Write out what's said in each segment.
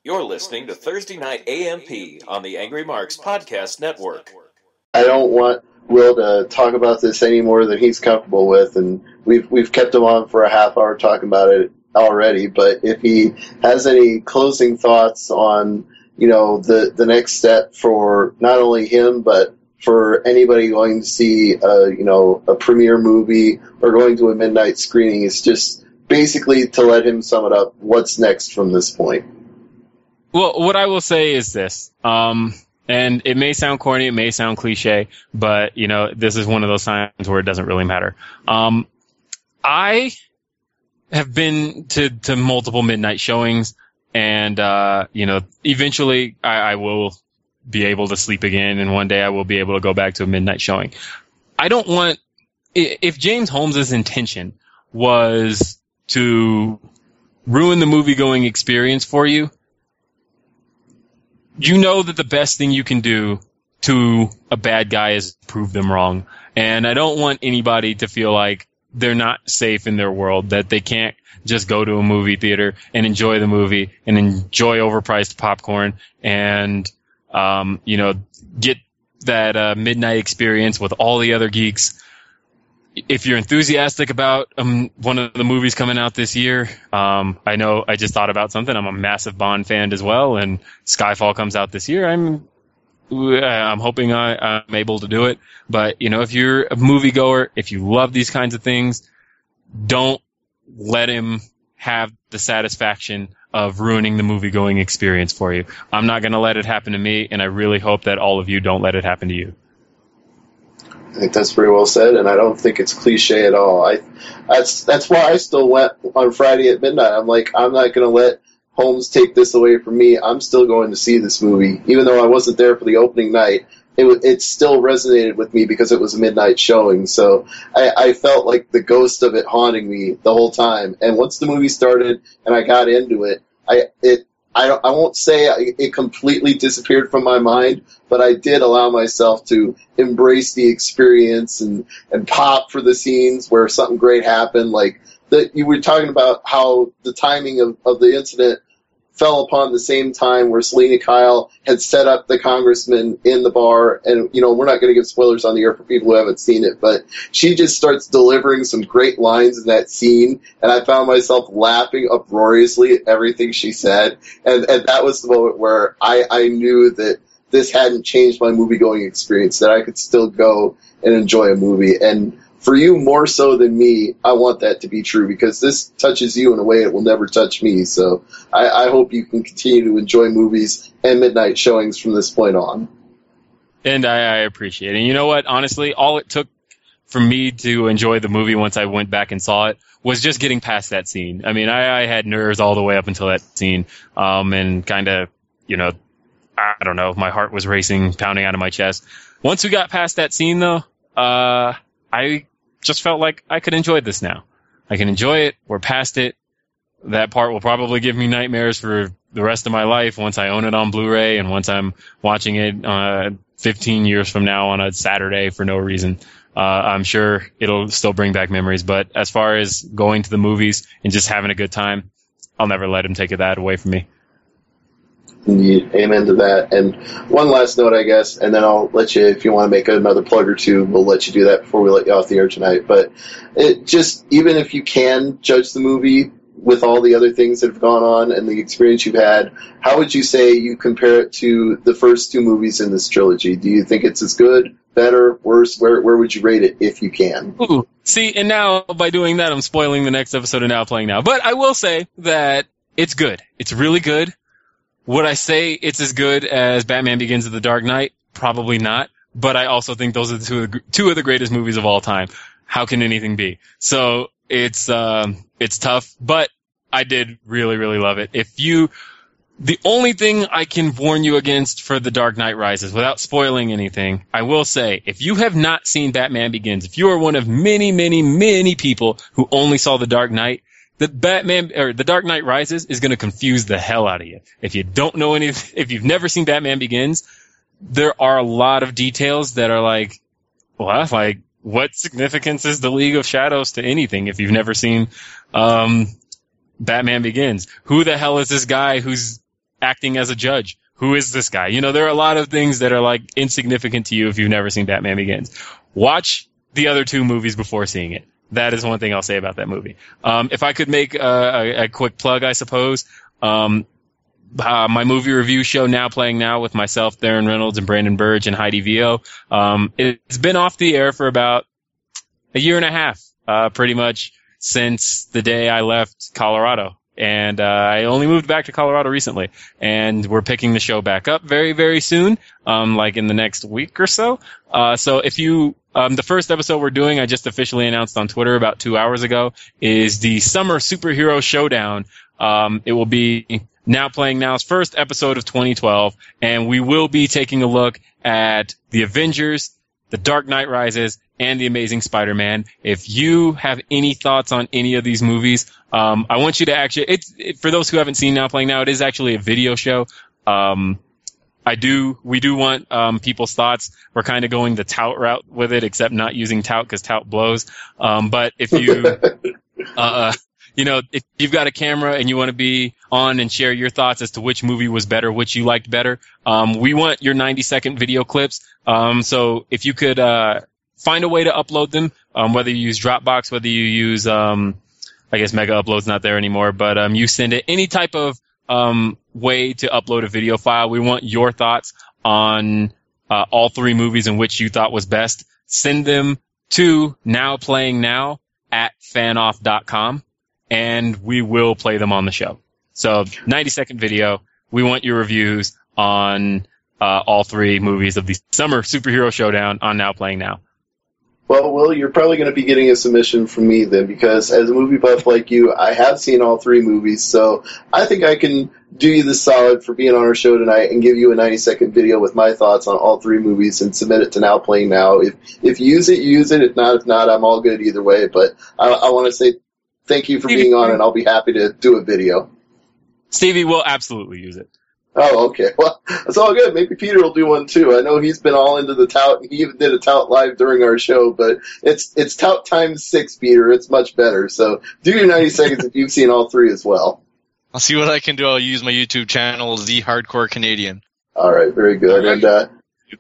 You're listening to Thursday Night AMP on the Angry Marks Podcast Network. I don't want Will to talk about this any more than he's comfortable with, and we've kept him on for a half hour talking about it already. But if he has any closing thoughts on, the next step for not only him but for anybody going to see a premiere movie or going to a midnight screening, it's just basically to let him sum it up. What's next from this point? Well, what I will say is this, and it may sound corny, it may sound cliche, but, this is one of those times where it doesn't really matter. I have been to multiple midnight showings, and, eventually I will be able to sleep again, and one day I will be able to go back to a midnight showing. I don't want, if James Holmes' intention was to ruin the movie-going experience for you, you know that the best thing you can do to a bad guy is prove them wrong. And I don't want anybody to feel like they're not safe in their world, that they can't just go to a movie theater and enjoy the movie and enjoy overpriced popcorn and, get that midnight experience with all the other geeks. If you're enthusiastic about one of the movies coming out this year, I know I just thought about something. I'm a massive Bond fan as well, and Skyfall comes out this year. I'm hoping I'm able to do it. But, if you're a moviegoer, if you love these kinds of things, don't let him have the satisfaction of ruining the movie-going experience for you. I'm not going to let it happen to me, and I really hope that all of you don't let it happen to you. I think that's very well said, and I don't think it's cliche at all. That's why I still went on Friday at midnight. I'm like, I'm not going to let Holmes take this away from me. I'm still going to see this movie. Even though I wasn't there for the opening night, it still resonated with me because it was a midnight showing. So I felt like the ghost of it haunting me the whole time. And once the movie started and I got into it, I won't say it completely disappeared from my mind, but I did allow myself to embrace the experience and pop for the scenes where something great happened. Like you were talking about how the timing of the incident fell upon the same time where Selena Kyle had set up the congressman in the bar. And, we're not going to give spoilers on the air for people who haven't seen it, but she just starts delivering some great lines in that scene. And I found myself laughing uproariously at everything she said. And that was the moment where I knew that this hadn't changed my movie-going experience, that I could still go and enjoy a movie. And for you, more so than me, I want that to be true because this touches you in a way it will never touch me. So I hope you can continue to enjoy movies and midnight showings from this point on. And I appreciate it. And you know what? Honestly, all it took for me to enjoy the movie once I went back and saw it was just getting past that scene. I mean, I had nerves all the way up until that scene, and kind of, I don't know, my heart was racing, pounding out of my chest. Once we got past that scene, though, I just felt like I could enjoy this now. I can enjoy it. We're past it. That part will probably give me nightmares for the rest of my life once I own it on Blu-ray and once I'm watching it 15 years from now on a Saturday for no reason. I'm sure it'll still bring back memories. But as far as going to the movies and just having a good time, I'll never let him take that away from me. Indeed. Amen to that. And one last note, I guess, and then I'll let you, if you want to make another plug or two, we'll let you do that before we let you off the air tonight. But even if you can judge the movie with all the other things that have gone on and the experience you've had, how would you say you compare it to the first two movies in this trilogy? Do you think it's as good, better, worse? Where would you rate it if you can? Ooh, see, and now by doing that, I'm spoiling the next episode of Now Playing Now. But I will say that it's good. It's really good. Would I say it's as good as Batman Begins of the Dark Knight? Probably not. But I also think those are two of the greatest movies of all time. How can anything be? So it's tough, but I did really, really love it. The only thing I can warn you against for The Dark Knight Rises, without spoiling anything, I will say, if you have not seen Batman Begins, if you are one of many, many, many people who only saw The Dark Knight, The Dark Knight Rises is going to confuse the hell out of you. If you don't know if you've never seen Batman Begins, there are a lot of details that are like, what significance is the League of Shadows to anything if you've never seen Batman Begins? Who the hell is this guy who's acting as a judge. Who is this guy? You know, there are a lot of things that are like insignificant to you if you've never seen Batman Begins. Watch the other two movies before seeing it. That is one thing I'll say about that movie. If I could make a quick plug, I suppose, my movie review show Now Playing Now with myself, Darren Reynolds, and Brandon Burge and Heidi Vio. It's been off the air for about a year and a half, pretty much since the day I left Colorado. And I only moved back to Colorado recently, and we're picking the show back up very, very soon, like in the next week or so. So if you, the first episode we're doing, I just officially announced on Twitter about 2 hours ago, is the Summer Superhero Showdown. It will be Now Playing Now's first episode of 2012, and we will be taking a look at the Avengers, The Dark Knight Rises, and The Amazing Spider-Man. If you have any thoughts on any of these movies, I want you to actually, for those who haven't seen Now Playing Now, it is actually a video show. We do want people's thoughts. We're kind of going the tout route with it, except not using tout because tout blows. But if you, if you've got a camera and you want to be on and share your thoughts as to which movie was better, which you liked better, we want your 90-second video clips. So if you could find a way to upload them, whether you use Dropbox, whether you use, I guess Mega Upload's not there anymore, but you send it any type of way to upload a video file. We want your thoughts on all three movies and which you thought was best. Send them to nowplayingnow@fanoff.com, and we will play them on the show. So 90-second video. We want your reviews on all three movies of the Summer Superhero Showdown on Now Playing Now. Well, Will, you're probably going to be getting a submission from me then, because as a movie buff like you, I have seen all three movies, so I think I can do you the solid for being on our show tonight and give you a 90-second video with my thoughts on all three movies and submit it to Now Playing Now. If you use it, use it. If not, I'm all good either way. But I want to say thank you for being on, and I'll be happy to do a video. Stevie will absolutely use it. Oh, okay. Well, that's all good. Maybe Peter will do one too. I know he's been all into the tout. He even did a tout live during our show, but it's tout times 6, Peter. It's much better. So do your 90 seconds if you've seen all three as well. I'll see what I can do. I'll use my YouTube channel, The Hardcore Canadian. All right, very good. Right.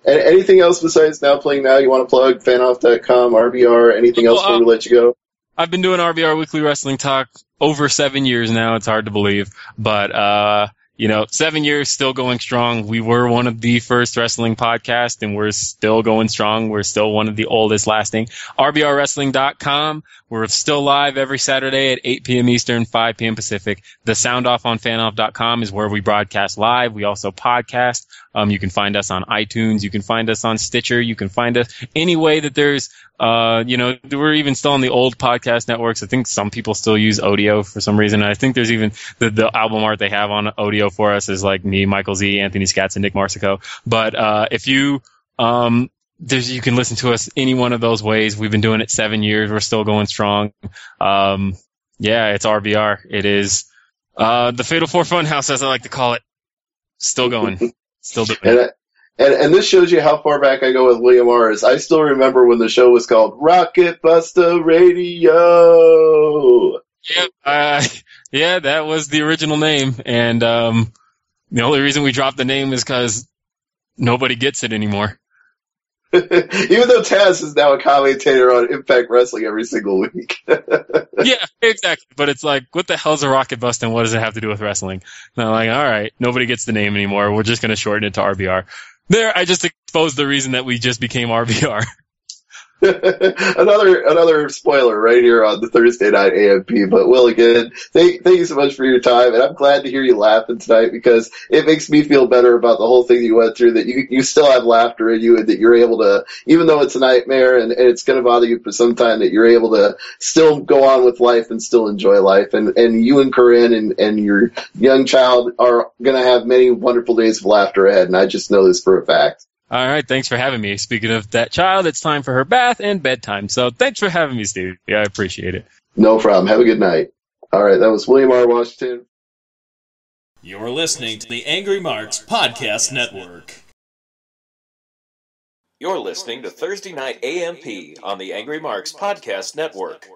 And anything else besides Now Playing Now you want to plug? Fanoff.com, RBR, anything else before we let you go? I've been doing RBR Weekly Wrestling Talk over 7 years now. It's hard to believe, but 7 years, still going strong. We were one of the first wrestling podcasts, and we're still going strong. We're still one of the oldest lasting. RBRWrestling.com. We're still live every Saturday at 8 p.m. Eastern, 5 p.m. Pacific. The Sound Off on Fanoff.com is where we broadcast live. We also podcast. You can find us on iTunes. You can find us on Stitcher. You can find us any way that there's, we're even still on the old podcast networks. I think some people still use Odeo for some reason. And I think there's even the album art they have on Odeo for us is like me, Michael Z, Anthony Scatz, and Nick Marsico. But if you you can listen to us any one of those ways. We've been doing it 7 years. We're still going strong. It's RBR. It is the Fatal Four Funhouse, as I like to call it. Still going. Still doing it. And this shows you how far back I go with William Morris. I still remember when the show was called Rocket Buster Radio. Yeah, that was the original name. And the only reason we dropped the name is because nobody gets it anymore. Even though Taz is now a commentator on Impact Wrestling every single week. Yeah, exactly. But it's like, what the hell's a Rocket Bust and what does it have to do with wrestling? And I'm like, all right, nobody gets the name anymore. We're just going to shorten it to RBR. There, I just exposed the reason that we just became RBR. another spoiler right here on the Thursday night AMP. But Will, again, thank you so much for your time, and I'm glad to hear you laughing tonight because it makes me feel better about the whole thing you went through, that you still have laughter in you and that you're able to, even though it's a nightmare and it's going to bother you for some time, that you're able to still go on with life and still enjoy life. And you and Corinne and your young child are going to have many wonderful days of laughter ahead, and I just know this for a fact. All right, thanks for having me. Speaking of that child, it's time for her bath and bedtime. So thanks for having me, Steve. Yeah, I appreciate it. No problem. Have a good night. All right, that was William R. Washington. You're listening to the Angry Marks Podcast Network. You're listening to Thursday Night AMP on the Angry Marks Podcast Network.